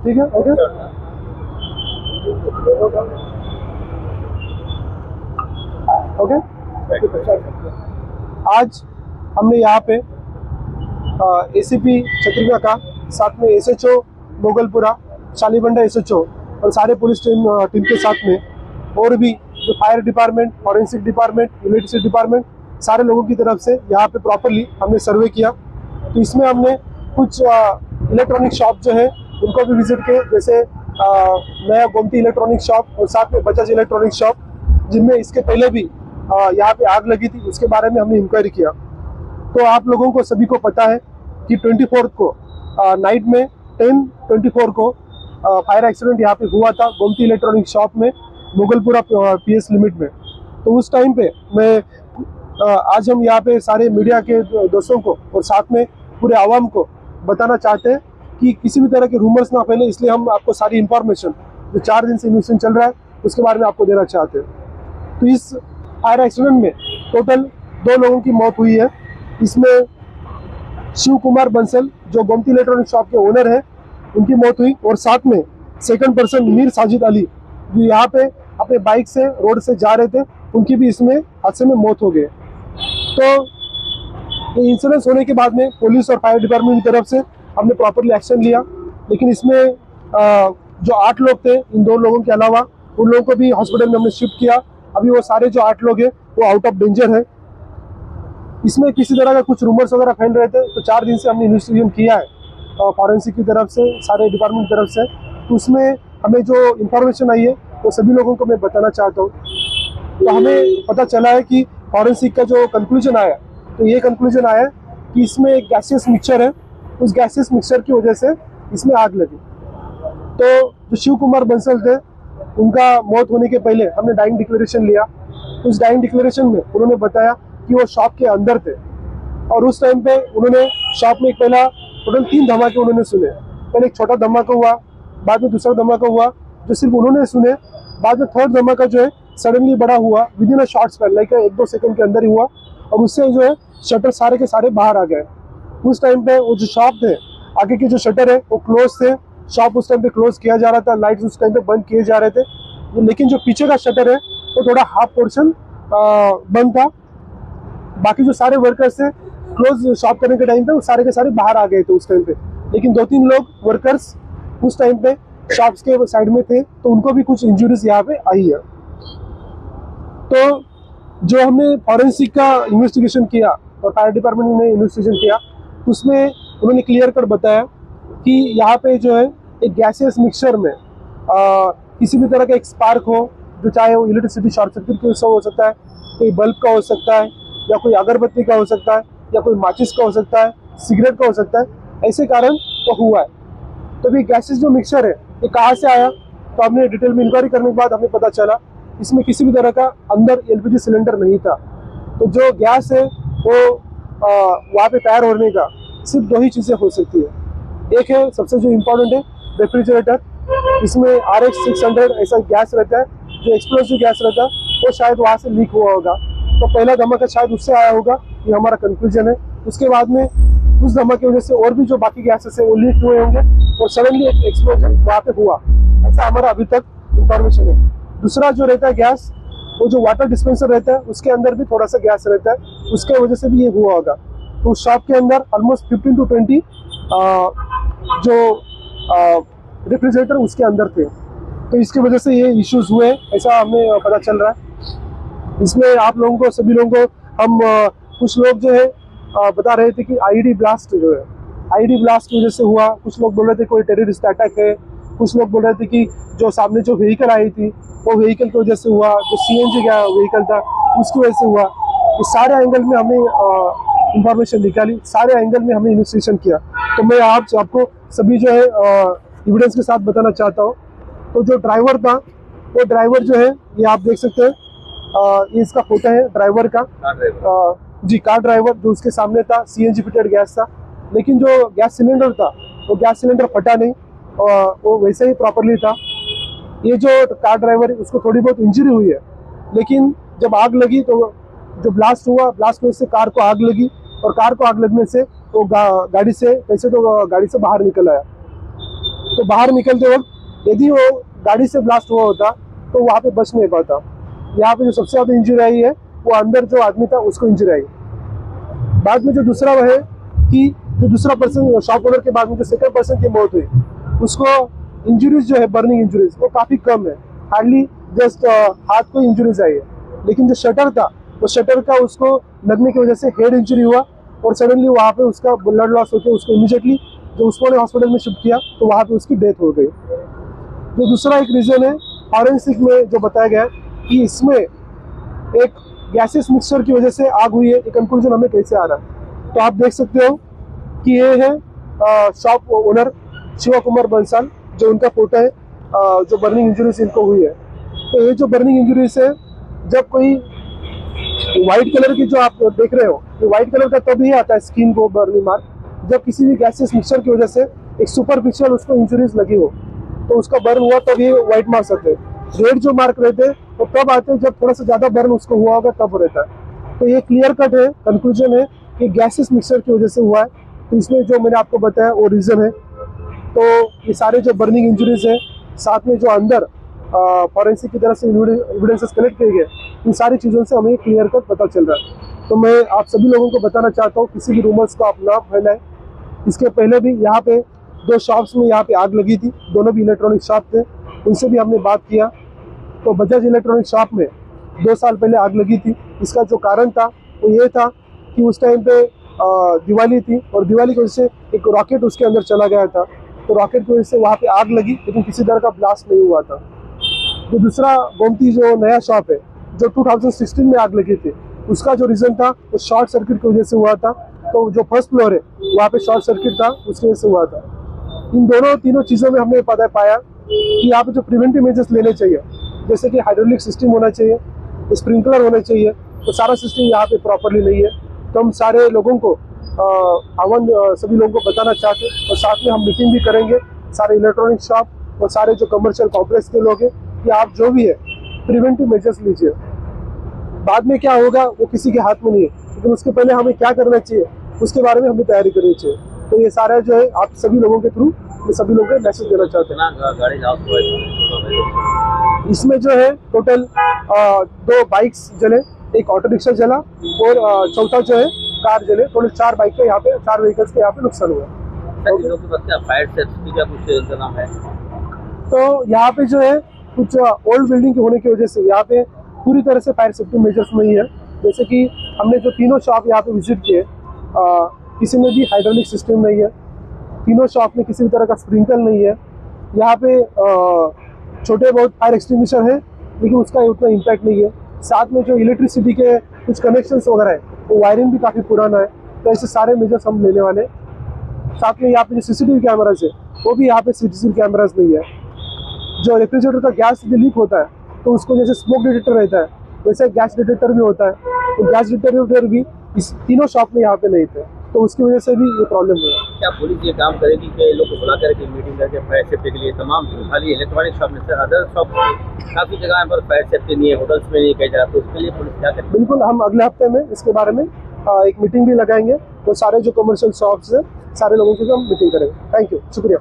ठीक है, okay. Okay, आज हमने यहाँ पे एसीपी छतरपुर का, साथ में एसएचओ मोगलपुरा, शालीबंडा एसएचओ और सारे पुलिस टीम के साथ में और भी जो fire department, forensic department, electricity department, सारे लोगों की तरफ से यहाँ पे प्रॉपरली हमने सर्वे किया। तो इसमें हमने कुछ इलेक्ट्रॉनिक शॉप जो है उनको भी विजिट किए, जैसे नया गोमती इलेक्ट्रॉनिक शॉप और साथ में बजाज इलेक्ट्रॉनिक शॉप, जिनमें इसके पहले भी यहाँ पे आग लगी थी, उसके बारे में हमने इंक्वायरी किया। तो आप लोगों को सभी को पता है कि 24 को नाइट में 10:24 को फायर एक्सीडेंट यहाँ पे हुआ था गोमती इलेक्ट्रॉनिक शॉप में, मुगलपुरा पीएस लिमिट में। तो उस टाइम पे मैं आज हम यहाँ पे सारे मीडिया के दोस्तों को और साथ में पूरे आवाम को बताना चाहते हैं कि किसी भी तरह के रूमर्स ना फैले, इसलिए हम आपको सारी इंफॉर्मेशन जो 4 दिन से इन्वेस्टिगेशन चल रहा है उसके बारे में आपको देना चाहते हैं। तो इस फायर एक्सीडेंट में टोटल 2 लोगों की मौत हुई है। इसमें शिव कुमार बंसल जो गोमती इलेक्ट्रॉनिक शॉप के ओनर है, उनकी मौत हुई, और साथ में सेकंड पर्सन मीर साजिद अली जो यहाँ पे अपने बाइक से रोड से जा रहे थे, उनकी भी इसमें हादसे में मौत हो गई। तो ये इंसिडेंस होने के बाद में पुलिस और फायर डिपार्टमेंट की तरफ से हमने प्रॉपरली एक्शन लिया, लेकिन इसमें जो 8 लोग थे, इन 2 लोगों के अलावा उन लोगों को भी हॉस्पिटल में हमने शिफ्ट किया। अभी वो सारे जो 8 लोग हैं वो आउट ऑफ डेंजर है। इसमें किसी तरह का कुछ रूमर्स वगैरह फैल रहे थे, तो 4 दिन से हमने इन्वेस्टिगेशन किया है फॉरेंसिक की तरफ से, सारे डिपार्टमेंट की तरफ से। तो उसमें हमें जो इंफॉर्मेशन आई है वो सभी लोगों को मैं बताना चाहता हूँ। तो हमें पता चला है कि फॉरेंसिक का जो कंक्लूजन आया, तो ये कंक्लूजन आया कि इसमें एक गैसियस मिक्सचर है, उस गैसियस मिक्सचर की वजह से इसमें आग लगी। तो जो शिव कुमार बंसल थे, उनका मौत होने के पहले हमने डाइंग डिक्लेरेशन लिया। उस डाइंग डिक्लेरेशन में उन्होंने बताया कि वो शॉप के अंदर थे, और उस टाइम पे उन्होंने शॉप में पहला टोटल 3 धमाके उन्होंने सुने। पहले एक छोटा धमाका हुआ, बाद में दूसरा धमाका हुआ जो सिर्फ उन्होंने सुने, बाद में थर्ड धमाका जो है सडनली बड़ा हुआ, with in a short span, like 1-2 second के अंदर ही हुआ, और उससे जो है शटर सारे के सारे बाहर आ गए। उस टाइम पे वो जो शॉप थे, आगे के जो शटर है वो क्लोज थे, शॉप उस टाइम पे क्लोज किया जा रहा था, लाइट्स उस टाइम पे बंद किए जा रहे थे, लेकिन जो पीछे का शटर है वो थोड़ा हाफ पोर्शन बंद था। बाकी जो सारे वर्कर्स थे क्लोज शॉप करने के टाइम पे वो सारे के सारे बाहर आ गए थे उस टाइम पे, लेकिन 2-3 लोग वर्कर्स उस टाइम पे शॉप्स के साइड में थे, तो उनको भी कुछ इंजुरीज यहाँ पे आई है। तो जो हमने फॉरेंसिक का इन्वेस्टिगेशन किया और फायर डिपार्टमेंट ने इन्वेस्टिगेशन किया, उसमें उन्होंने क्लियर कर बताया कि यहाँ पे जो है एक गैसियस मिक्सचर में किसी भी तरह का एक स्पार्क हो, जो चाहे वो इलेक्ट्रिसिटी शॉर्ट सर्किट की हो सकता है, कोई बल्ब का हो सकता है, या कोई अगरबत्ती का हो सकता है, या कोई माचिस का हो सकता है, सिगरेट का हो सकता है, ऐसे कारण वो हुआ है। तो ये गैसेस जो मिक्सचर है ये कहाँ से आया, तो हमने डिटेल में इंक्वायरी करने के बाद हमें पता चला इसमें किसी भी तरह का अंदर एलपीजी सिलेंडर नहीं था। तो जो गैस है वो वहाँ पे तैयार होने का सिर्फ 2 ही चीज़ें हो सकती है। एक है सबसे जो इम्पोर्टेंट है रेफ्रिजरेटर, इसमें RX 600 ऐसा गैस रहता है जो एक्सप्लोसिव गैस रहता है, वो शायद वहाँ से लीक हुआ होगा। तो पहला धमाका शायद उससे आया होगा, ये हमारा कंक्लूजन है। उसके बाद में उस धमाके की वजह से और भी जो बाकी गैसेस है वो लीक हुए होंगे और सडनली एक एक्सप्लोजन वहाँ पे हुआ, ऐसा हमारा अभी तक इंफॉर्मेशन है। दूसरा जो रहता है गैस, वो जो वाटर डिस्पेंसर रहता है उसके अंदर भी थोड़ा सा गैस रहता है, उसके वजह से भी ये हुआ होगा। तो उस शॉप के अंदर ऑलमोस्ट 15 to 20 जो रेफ्रिजरेटर उसके अंदर थे, तो इसकी वजह से ये इश्यूज हुए, ऐसा हमें पता चल रहा है। इसमें आप लोगों को, सभी लोगों को हम कुछ लोग जो है बता रहे थे कि आईडी ब्लास्ट जो है, आईडी ब्लास्ट की वजह से हुआ। कुछ लोग बोल रहे थे कोई टेररिस्ट अटैक है, कुछ लोग बोल रहे थे कि जो सामने जो व्हीकल आई थी वो व्हीकल की वजह से हुआ, जो CNG का व्हीकल था उसकी वजह से हुआ। इस सारे एंगल में हमने इंफॉर्मेशन निकाली, सारे एंगल में हमने इन्वेस्टिगेशन किया। तो मैं आपको सभी जो है एविडेंस के साथ बताना चाहता हूँ। तो जो ड्राइवर था, वो ड्राइवर जो है ये आप देख सकते हैं, ये इसका फोटो है ड्राइवर का, जी कार ड्राइवर जो उसके सामने था, CNG फिटेड गैस था, लेकिन जो गैस सिलेंडर था वो गैस सिलेंडर फटा नहीं, वो वैसे ही प्रॉपरली था। ये जो कार ड्राइवर है उसको थोड़ी बहुत इंजरी हुई है, लेकिन जब आग लगी तो जो ब्लास्ट हुआ, ब्लास्ट की वजह से कार को आग लगी, और कार को आग लगने से वो गाड़ी से कैसे तो गाड़ी से बाहर निकल आया। तो बाहर निकलते वक्त यदि वो गाड़ी से ब्लास्ट हुआ होता तो वहाँ पे बच नहीं पाता। यहाँ पे जो सबसे ज़्यादा इंजरी आई है वो अंदर जो आदमी था उसको इंजरी आई। बाद में जो दूसरा वह है कि जो दूसरा पर्सन शॉप ओनर के बाद में जो सेकंड पर्सन की मौत हुई उसको इंजरीज जो है बर्निंग इंजरीज वो काफ़ी कम है, हार्डली जस्ट हाथ को इंजरीज आई है। लेकिन जो शटर था वो शटर का उसको लगने की वजह से हेड इंजरी हुआ और सडनली वहाँ पे उसका ब्लड लॉस होकर उसको इमीडिएटली जो उस्मानिया हॉस्पिटल में शिफ्ट किया तो वहाँ पे उसकी डेथ हो गई। जो दूसरा एक रीज़न है फॉरेंसिक में जो बताया गया कि इसमें एक गैसेस मिक्सचर की वजह से आग हुई है, ये कंक्लूजन हमें कैसे आ रहा है। तो आप देख सकते हो कि ये है शॉप ओनर शिवा कुमार बंसल, जो उनका फोटो है, जो बर्निंग इंजरीज इनको हुई है। तो ये जो बर्निंग इंजरीज है, जब कोई व्हाइट कलर की जो आप देख रहे हो, ये व्हाइट कलर का तभी आता है स्किन को बर्निंग मार्क, जब किसी भी गैसेस मिक्सचर की वजह से एक सुपरफिशियल उसको इंजरीज लगी हो तो उसका बर्न हुआ तब ये व्हाइट मार्क्स आते हैं। रेड जो मार्क रहते हैं वो तब आते हैं जब थोड़ा सा ज्यादा बर्न उसको हुआ होगा तब रहता है। तो ये क्लियर कट है, कंक्लूजन है कि गैसेस मिक्सचर की वजह से हुआ है। तो इसमें जो मैंने आपको बताया वो रीजन है। तो ये सारे जो बर्निंग इंजरीज है, साथ में जो अंदर फॉरेंसिक की तरफ से एविडेंसेस कलेक्ट किए गए, इन सारी चीज़ों से हमें क्लियर कट पता चल रहा है। तो मैं आप सभी लोगों को बताना चाहता हूँ किसी भी रूमर्स को आप ना फैलाएं। इसके पहले भी यहाँ पे 2 शॉप्स में यहाँ पे आग लगी थी, दोनों भी इलेक्ट्रॉनिक शॉप थे, उनसे भी हमने बात किया। तो बजाज इलेक्ट्रॉनिक शॉप में 2 साल पहले आग लगी थी। इसका जो कारण था वो ये था कि उस टाइम पे दिवाली थी और दिवाली की वजह से एक रॉकेट उसके अंदर चला गया था, तो रॉकेट की वजह से वहाँ पे आग लगी, लेकिन किसी तरह का ब्लास्ट नहीं हुआ था। तो दूसरा गोमती जो नया शॉप है जो 2016 में आग लगी थी, उसका जो रीज़न था वो शॉर्ट सर्किट की वजह से हुआ था। तो जो फर्स्ट फ्लोर है वहाँ पे शॉर्ट सर्किट था, उसकी वजह से हुआ था। इन तीनों चीज़ों में हमने पता पाया कि यहाँ पे जो प्रिवेंटिव मेजर्स लेने चाहिए, जैसे कि हाइड्रोलिक सिस्टम होना चाहिए, स्प्रिंकलर होने चाहिए, तो सारा सिस्टम यहाँ पे प्रॉपरली नहीं है। तो हम सारे लोगों को सभी लोगों को बताना चाहते हैं और साथ में हम मीटिंग भी करेंगे सारे इलेक्ट्रॉनिक शॉप और सारे जो कमर्शियल कॉम्प्लेक्स के लोग हैं कि आप जो भी है प्रिवेंटिव मेजर्स लीजिए। बाद में क्या होगा वो किसी के हाथ में नहीं है, लेकिन उसके पहले हमें क्या करना चाहिए उसके बारे में हमें तैयारी करनी चाहिए। तो ये सारा जो है आप सभी लोगों के थ्रू मैं सभी लोगों को मैसेज देना चाहते हैं। इसमें जो है टोटल 2 बाइक्स जले, एक ऑटो रिक्शा जला और चौथा जो है कार जले। टोटल 4 बाइक के यहाँ पे 4 व्हीकल्स के यहाँ पे नुकसान हुआ। फायर सेफ्टी का कुछ इंतजाम है? तो यहाँ पे जो है कुछ ओल्ड बिल्डिंग के होने की वजह से यहाँ पे पूरी तरह से फायर सेफ्टी मेजर्स नहीं है। जैसे कि हमने जो तीनों शॉप यहाँ पे विजिट किए, किसी में भी हाइड्रोलिक सिस्टम नहीं है, तीनों शॉप में किसी भी तरह का स्प्रिंकल नहीं है। यहाँ पे छोटे बहुत फायर एक्सटिंग्विशर है, लेकिन उसका उतना इम्पैक्ट नहीं है। साथ में जो इलेक्ट्रिसिटी के कुछ कनेक्शंस वगैरह है वो वायरिंग भी काफ़ी पुराना है। तो ऐसे सारे मेजर्स हम लेने वाले। साथ में यहाँ पे जो सीसीटीवी कैमराज है वो भी यहाँ पे सीसीटीवी कैमराज नहीं है। जो रेफ्रिजरेटर का गैस लीक होता है तो उसको जैसे स्मोक डिटेक्टर रहता है वैसे गैस डिटेक्टर भी होता है, तो गैस डिटेक्टर भी इस तीनों शॉप में यहाँ पे नहीं थे, तो उसकी वजह से भी ये प्रॉब्लम हुआ। क्या पुलिस ये काम करेगी कि लोग को बुला करके मीटिंग करके फायर सेफ्टी के लिए तमाम खाली इलेक्ट्रॉनिक शॉप में से अदर शॉप काफ़ी जगह पर फायर सेफ्टी नहीं है, होटल्स में नहीं कहा जाता, तो उसके लिए पुलिस क्या करेगी? बिल्कुल, हम अगले हफ्ते में इसके बारे में एक मीटिंग भी लगाएंगे, तो सारे जो कमर्शियल शॉप्स है सारे लोगों की हम मीटिंग करेंगे। थैंक यू, शुक्रिया।